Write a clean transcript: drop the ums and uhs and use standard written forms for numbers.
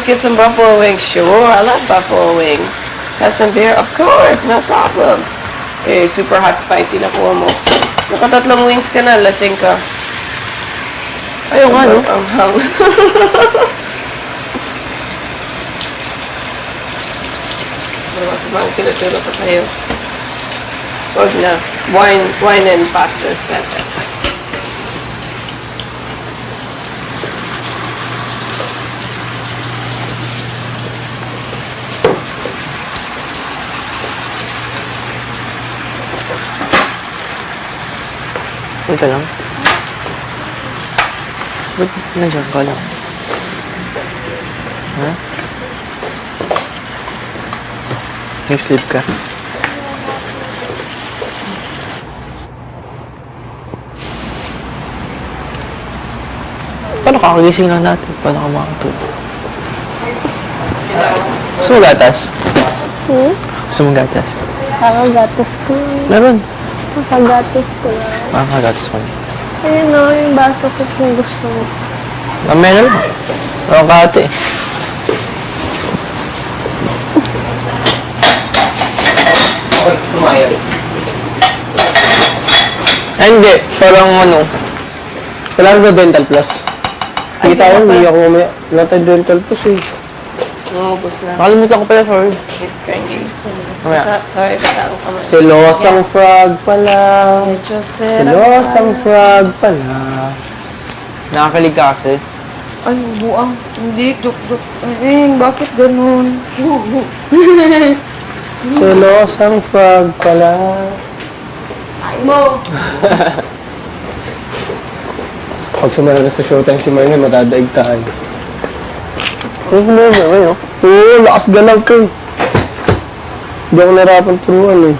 get some buffalo wings? Sure, I love buffalo wings. Have some beer? Of course, no problem. Eh, super hot spicy na kuha mo. Nakatatlong wings ka na, lasing ka. Ayaw nga, no? Ang hang. Mas mga tinuturo ko sa'yo. Huwag na. Wine and pasta is better. Ito lang. Ba't nandiyan ka lang? Ha? Nag-sleep ka? Paano kakagising lang natin? Paano ka makakatulog? Gusto mo gatas? Gusto mo gatas? Kakagatas ko. Meron. Kakagatas ko lang. Makakagatas ko. Ayun o, yung baso ko kung gusto mo. Mamaya na lang. Meron ka ate. Tumayo. Ay, hindi. Parang ano. Kailangan sa Dental Plus. Hindi tayo, hindi ako mamaya. Wala tayong Dental Plus eh. Ubus na. Nakalimutan ko pala, sorry. It's crazy. Mamaya. Sorry, basta ako kamay. Silosang frog pala. Medyo sarap. Silosang frog pala. Nakakalig ka kasi. Ay, buang. Hindi, joke. Bakit ganun? Silosang frog pala. Ay mo! Pag sumara na sa showtime si Marnie, matadaig tayo. Ano mo, ano? Oo, lakas galaw ka eh. Hindi ako narapan turuan eh.